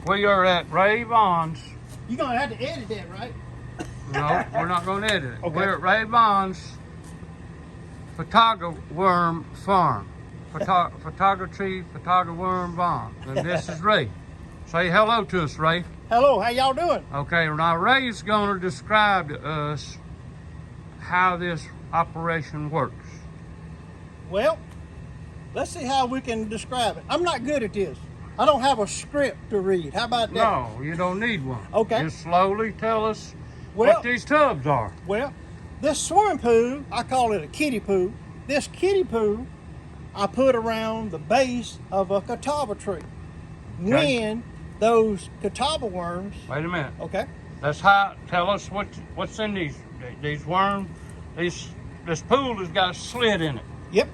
We are at Ray Vaughn's. You're going to have to edit that, right? No, we're not going to edit it. Okay. We're at Ray Vaughn's Photography Worm Farm. Photography Worm Vaughn. And this is Ray. Say hello to us, Ray. Hello, how y'all doing? Okay, now Ray's going to describe to us how this operation works. Well, let's see how we can describe it. I'm not good at this. I don't have a script to read. How about that? No, you don't need one. Okay. Just slowly tell us Well- what these tubs are. Well, this swimming pool, I call it a kiddie pool. This kiddie pool, I put around the base of a Catalpa tree. Okay. When those Catalpa worms, Wait a minute. okay, That's how. Tell us what's in these worms. This pool has got a slit in it yep,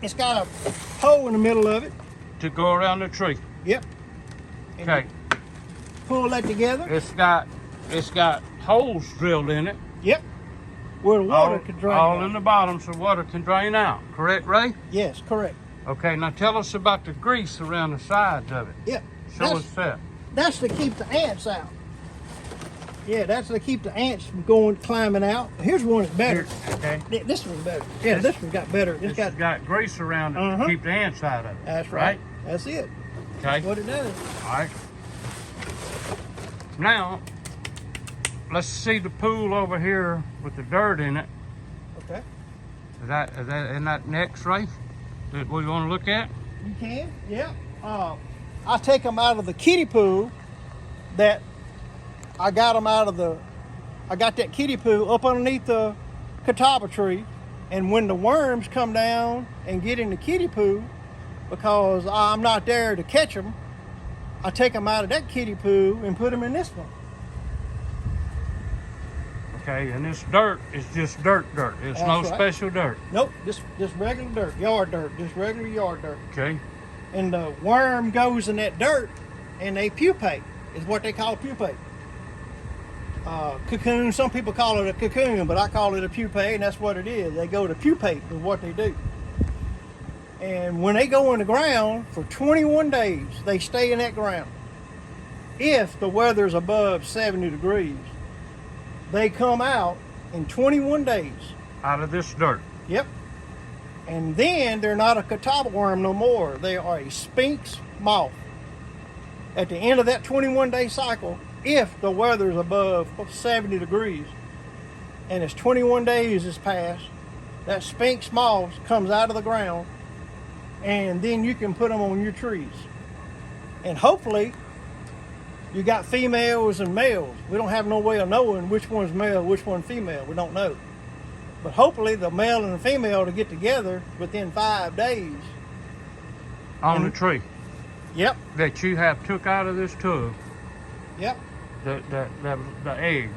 it's got a hole in the middle of it. to go around the tree. Yep. And Okay. pull that together. It's got holes drilled in it. Yep. Where the water can drain all out. in the bottom, so water can drain out. Correct, Ray? Yes, correct. Okay. Now tell us about the grease around the sides of it. Yep. Show us that. That's to keep the ants out. Yeah, that's to keep the ants from climbing out. Here's one that's better. Here, okay. This one's better. Yeah, this one's got better. It's got grease around it to keep the ants out of it. That's right. That's it. Okay. That's what it does. All right. Now, let's see the pool over here with the dirt in it. Okay. Is that in that next, Ray? That we want to look at? You can. Yeah. I take them out of the kiddie pool. That I got them out of the. I got that kiddie pool up underneath the Catalpa tree, and when the worms come down and get in the kiddie pool, because I'm not there to catch them, I take them out of that kiddie pool and put them in this one. Okay, and this dirt is just dirt. It's That's no right. special dirt. Nope, just regular dirt, yard dirt, just regular yard dirt. Okay. And the worm goes in that dirt, and they pupate. Is what they call pupate. Cocoon. Some people call it a cocoon, but I call it a pupae, and that's what it is. They go to pupate is what they do. And when they go in the ground for 21 days, they stay in that ground. If the weather's above 70 degrees, they come out in 21 days. Out of this dirt. Yep. And then they're not a Catalpa worm no more. They are a Sphinx moth. At the end of that 21-day cycle, if the weather's above 70 degrees and it's 21 days has passed, that Sphinx moth comes out of the ground, and then you can put them on your trees. And hopefully, you got females and males. We don't have no way of knowing which one's male, which one's female. We don't know. But hopefully the male and the female to get together within 5 days. On the tree. Yep, That you have took out of this tub. yep. The egg.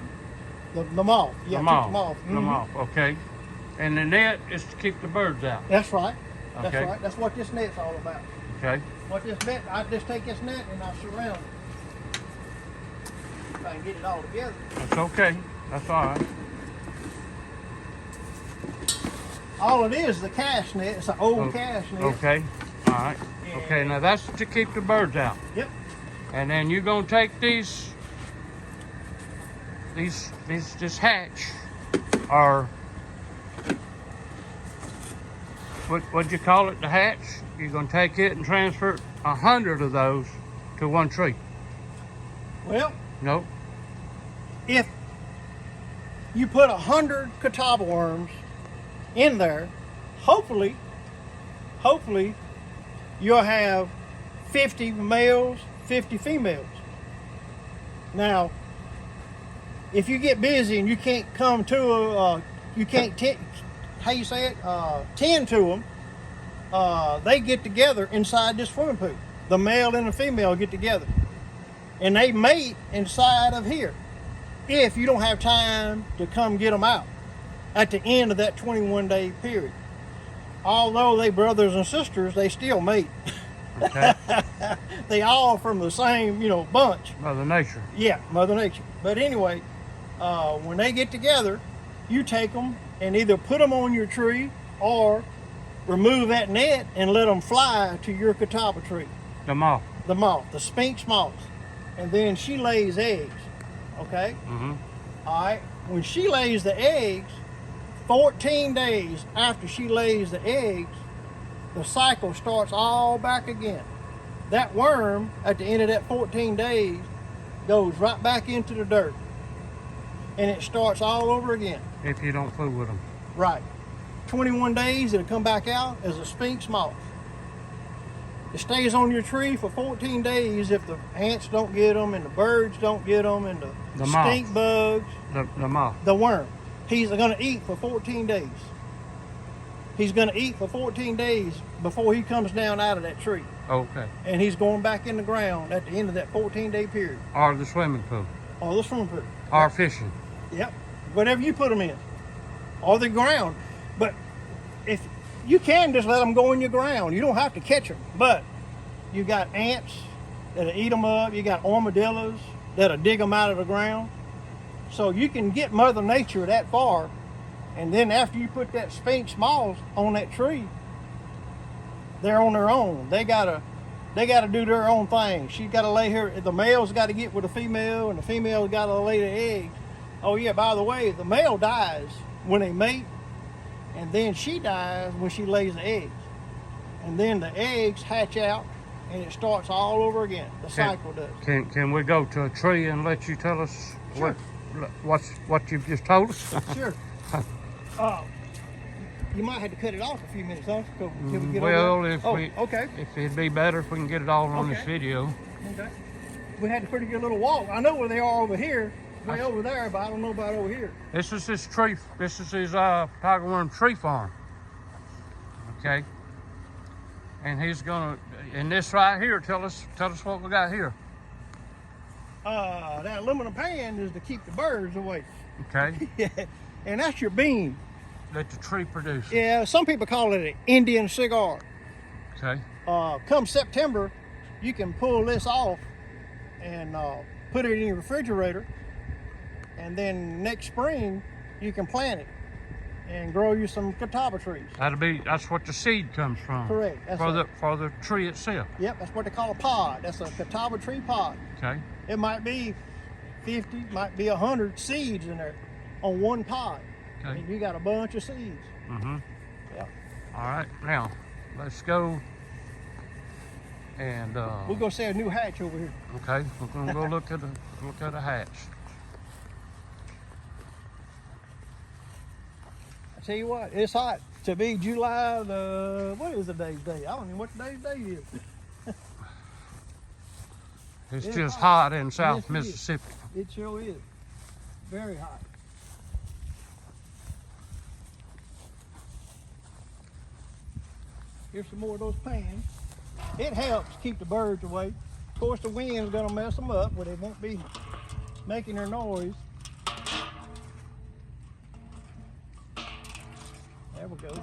The moth. Yeah, The moth. The moth. The moth, okay. And the net is to keep the birds out. That's right. That's Okay. right. That's what this net's all about. Okay. What this net, I just take this net and I surround it. If I can get it all together. That's okay. That's all right. All it is the cast net. It's an old cast net. Okay. All right. Yeah. Okay, now that's to keep the birds out. Yep. And then you're gonna take this hatch, or what'd you call it, the hatch? You're gonna take it and transfer 100 of those to one tree. Well, Nope. if you put 100 Catalpa worms in there, hopefully you'll have 50 males, 50 females. Now, if you get busy and you can't come to you can't tend to them, they get together inside this swimming pool. The male and the female get together, and they mate inside of here. If you don't have time to come get them out at the end of that 21-day period, although they brothers and sisters, they still mate. Okay. They all from the same, bunch. Mother Nature. Yeah, Mother Nature. But anyway, when they get together, you take them and either put them on your tree or remove that net and let them fly to your Catalpa tree. The moth. the moth, the sphinx moth. And then she lays eggs, okay? Mm-hmm. All right, when she lays the eggs, 14 days after she lays the eggs, the cycle starts all back again. That worm, at the end of that 14 days, goes right back into the dirt. And it starts all over again. If you don't fool with them. Right. 21 days, it'll come back out as a sphinx moth. It stays on your tree for 14 days if the ants don't get them and the birds don't get them and the stink moth. bugs. The moth. The worm. He's going to eat for 14 days. He's going to eat for 14 days before he comes down out of that tree. Okay. And he's going back in the ground at the end of that 14-day period. Or the swimming pool. Or the swimming pool. Or fishing. Yep. Whatever you put them in. Or the ground. But if you can just let them go in your ground. You don't have to catch them. But you got ants that'll eat them up. You got armadillos that'll dig them out of the ground. So you can get Mother Nature that far. And then after you put that sphinx moth on that tree, they're on their own. They gotta do their own thing. She's gotta lay her. The male's gotta get with the female, and the female's gotta lay the eggs. Oh yeah, by the way, the male dies when they mate, and then she dies when she lays the eggs. And then the eggs hatch out, and it starts all over again. The cycle does. Can we go to a tree and let you tell us Sure. what you've just told us? Sure. You might have to cut it off a few minutes, huh? Till we get Well, over if okay. if it'd be better if we can get it all on this Okay. video. Okay. We had a pretty good little walk. I know where they are over here, way over there, but I don't know about over here. This is his tree. This is his tiger worm tree farm. Okay. And he's gonna. And this right here, tell us what we got here. That aluminum pan is to keep the birds away. Okay. Yeah. And that's your beam. That the tree produces. Yeah, some people call it an Indian cigar. Okay. Come September, you can pull this off and put it in your refrigerator. And then next spring, you can plant it and grow you some Catalpa trees. That's what the seed comes from. Correct. That's for the tree itself. Yep, that's what they call a pod. That's a Catalpa tree pod. Okay. It might be 50, might be 100 seeds in there on one pod. Okay. And you got a bunch of seeds. Mm-hmm. Yep. All right. Now, let's go. And We're gonna see a new hatch over here. okay, we're gonna go look at a hatch. I tell you what, it's hot to be July what is the day's day? I don't know what today's day is. It's It's just hot. hot in South Yes, it is. Mississippi. It sure is. Very hot. Here's some more of those pans. It helps keep the birds away. Of course, the wind's gonna mess them up, where they won't be making their noise. There we go.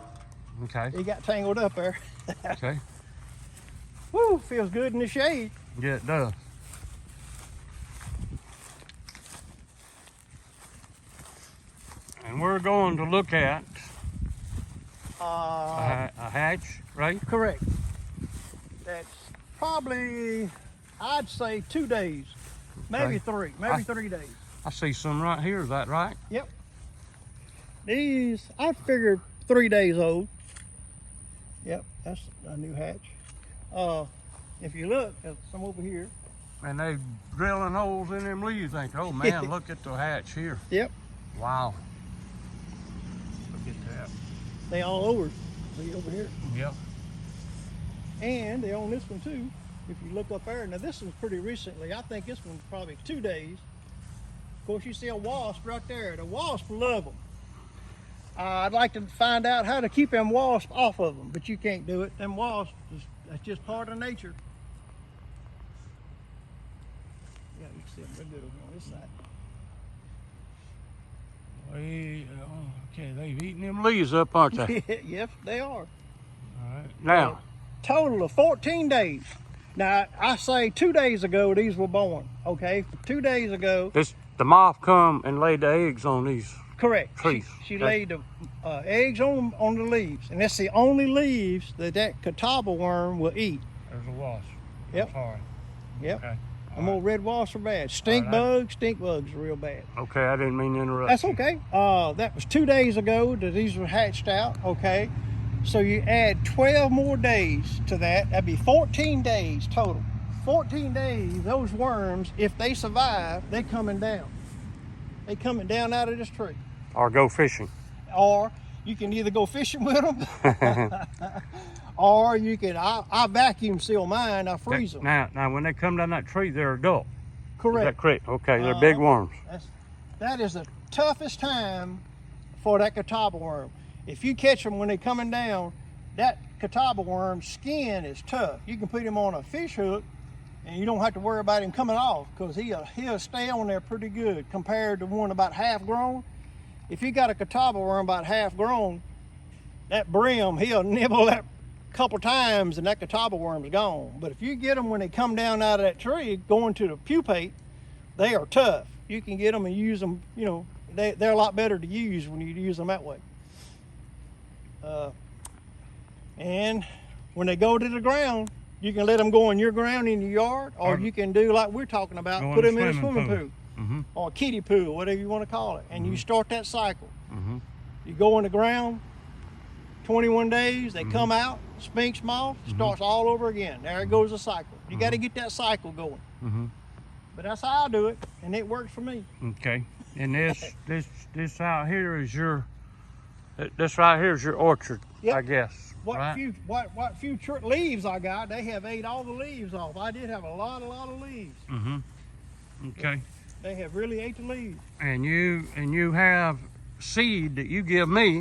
Okay. He got tangled up there. Okay. Woo, feels good in the shade. Yeah, it does. And we're going to look at a hatch, right? Correct. That's probably, I'd say 2 days, maybe Okay. 3, maybe 3 days. I see some right here. Is that right? Yep. These, I figured 3 days old. Yep, that's a new hatch. If you look, there's some over here. And they drilling holes in them leaves. Think, oh man, look at the hatch here. Yep, Wow. Look at that. they all over. See over here. Yep. And they own this one too. If you look up there, now this was pretty recently. I think this one's probably 2 days. Of course, you see a wasp right there. The wasp love them. I'd like to find out how to keep them wasps off of them, but you can't do it. Them wasps, that's just part of nature. Yeah, you can see them real good over on this side. Okay, they've eaten them leaves up, aren't they? Yes, they are. All right. Now, Total of 14 days. Now, I say 2 days ago these were born, okay? 2 days ago. the moth come and laid the eggs on these. Correct. Trees. She laid the eggs on the leaves, and that's the only leaves that Catalpa worm will eat. There's a wasp. Yep. Sorry. Yep. Okay. Them old red wasps are bad. Stink bugs are real bad. Okay, I didn't mean to interrupt. That's you. okay. That was 2 days ago that these were hatched out. Okay. So you add 12 more days to that. That'd be 14 days total. 14 days, those worms, if they survive, they coming down. They coming down out of this tree. Or go fishing. Or you can either go fishing with them, or you can, I vacuum seal mine, I freeze them. Now, when they come down that tree, they're adult. Correct. Is that correct? Okay, they're big worms. That is the toughest time for that Catawba worm. If you catch them when they're coming down, that Catawba worm's skin is tough. You can put him on a fish hook and you don't have to worry about him coming off, because he'll stay on there pretty good compared to one about half grown. If you got a Catawba worm about half grown, that brim, he'll nibble that couple times and that Catawba worm's gone. But if you get them when they come down out of that tree going to the pupate, they are tough. You can get them and use them, you know, they're a lot better to use when you use them that way. And when they go to the ground, you can let them go in your ground in your yard, or you can do like we're talking about, put them in a swimming pool. Mm-hmm. Or a kiddie pool, whatever you want to call it. And you start that cycle. Mm-hmm. You go in the ground, 21 days, they come out, spinks moth, starts all over again. There it goes the cycle. You got to get that cycle going. Mm-hmm. But that's how I do it, and it works for me. Okay. And this out here is this right here is your orchard, Yep. I guess. What few leaves I got, they have ate all the leaves off. I did have a lot of leaves. Mm-hmm. Okay. They have really ate the leaves. And you have seed that you give me